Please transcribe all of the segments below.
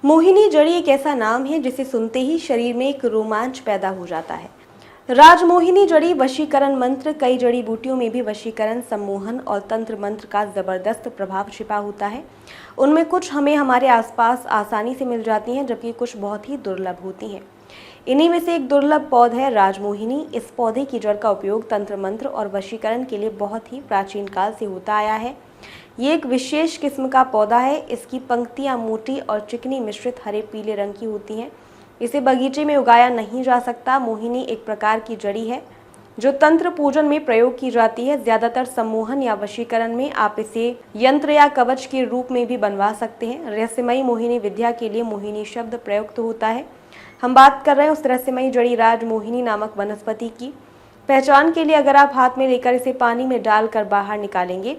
मोहिनी जड़ी एक ऐसा नाम है जिसे सुनते ही शरीर में एक रोमांच पैदा हो जाता है। राजमोहिनी जड़ी वशीकरण मंत्र, कई जड़ी बूटियों में भी वशीकरण, सम्मोहन और तंत्र मंत्र का जबरदस्त प्रभाव छिपा होता है। उनमें कुछ हमें हमारे आसपास आसानी से मिल जाती हैं, जबकि कुछ बहुत ही दुर्लभ होती हैं। इन्हीं में से एक दुर्लभ पौधा है राजमोहिनी। इस पौधे की जड़ का उपयोग तंत्र मंत्र और वशीकरण के लिए बहुत ही प्राचीन काल से होता आया है। ये एक विशेष किस्म का पौधा है। इसकी पंक्तियां मोटी और चिकनी मिश्रित हरे पीले रंग की होती हैं। इसे बगीचे में उगाया नहीं जा सकता। मोहिनी एक प्रकार की जड़ी है जो तंत्र पूजन में प्रयोग की जाती है। ज्यादातर सम्मोहन या वशीकरण में आप इसे यंत्र या कवच के रूप में भी बनवा सकते हैं। रहस्यमयी मोहिनी विद्या के लिए मोहिनी शब्द प्रयुक्त होता है। हम बात कर रहे हैं उस रहस्यमयी जड़ी राजमोहिनी नामक वनस्पति की। पहचान के लिए अगर आप हाथ में लेकर इसे पानी में डालकर बाहर निकालेंगे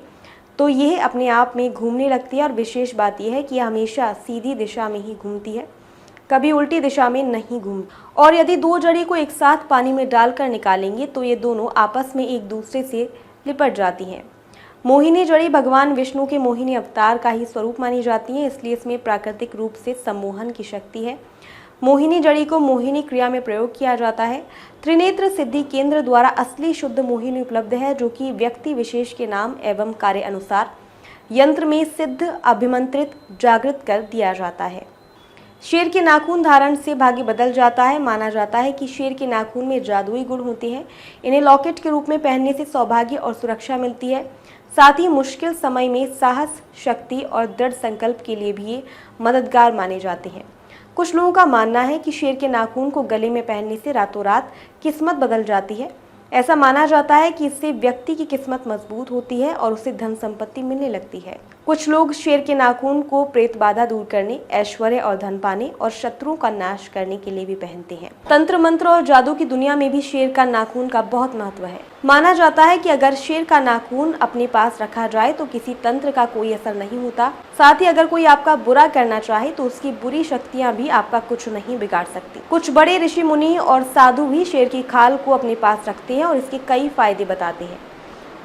तो यह अपने आप में घूमने लगती है। और विशेष बात यह है कि यह हमेशा सीधी दिशा में ही घूमती है, कभी उल्टी दिशा में नहीं घूमती। और यदि दो जड़ी को एक साथ पानी में डालकर निकालेंगे तो ये दोनों आपस में एक दूसरे से लिपट जाती हैं। मोहिनी जड़ी भगवान विष्णु के मोहिनी अवतार का ही स्वरूप मानी जाती है, इसलिए इसमें प्राकृतिक रूप से सम्मोहन की शक्ति है। मोहिनी जड़ी को मोहिनी क्रिया में प्रयोग किया जाता है। त्रिनेत्र सिद्धि केंद्र द्वारा असली शुद्ध मोहिनी उपलब्ध है, जो कि व्यक्ति विशेष के नाम एवं कार्य अनुसार यंत्र में सिद्ध, अभिमंत्रित, जागृत कर दिया जाता है। शेर के नाखून धारण से भाग्य बदल जाता है। माना जाता है कि शेर के नाखून में जादुई गुण होते हैं। इन्हें लॉकेट के रूप में पहनने से सौभाग्य और सुरक्षा मिलती है। साथ ही मुश्किल समय में साहस, शक्ति और दृढ़ संकल्प के लिए भी ये मददगार माने जाते हैं। कुछ लोगों का मानना है कि शेर के नाखून को गले में पहनने से रातों रात किस्मत बदल जाती है। ऐसा माना जाता है कि इससे व्यक्ति की किस्मत मजबूत होती है और उसे धन संपत्ति मिलने लगती है। कुछ लोग शेर के नाखून को प्रेत बाधा दूर करने, ऐश्वर्य और धन पाने और शत्रुओं का नाश करने के लिए भी पहनते हैं। तंत्र मंत्र और जादू की दुनिया में भी शेर का नाखून का बहुत महत्व है। माना जाता है कि अगर शेर का नाखून अपने पास रखा जाए तो किसी तंत्र का कोई असर नहीं होता। साथ ही अगर कोई आपका बुरा करना चाहे तो उसकी बुरी शक्तियां भी आपका कुछ नहीं बिगाड़ सकती। कुछ बड़े ऋषि मुनि और साधु भी शेर की खाल को अपने पास रखते हैं और इसके कई फायदे बताते हैं।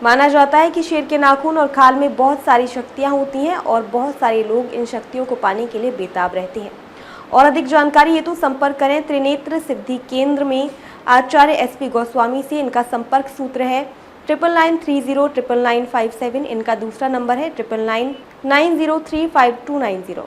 माना जाता है कि शेर के नाखून और खाल में बहुत सारी शक्तियां होती हैं और बहुत सारे लोग इन शक्तियों को पाने के लिए बेताब रहते हैं। और अधिक जानकारी हेतु संपर्क करें त्रिनेत्र सिद्धि केंद्र में आचार्य SP गोस्वामी से। इनका संपर्क सूत्र है 9993099957। इनका दूसरा नंबर है 9999035290।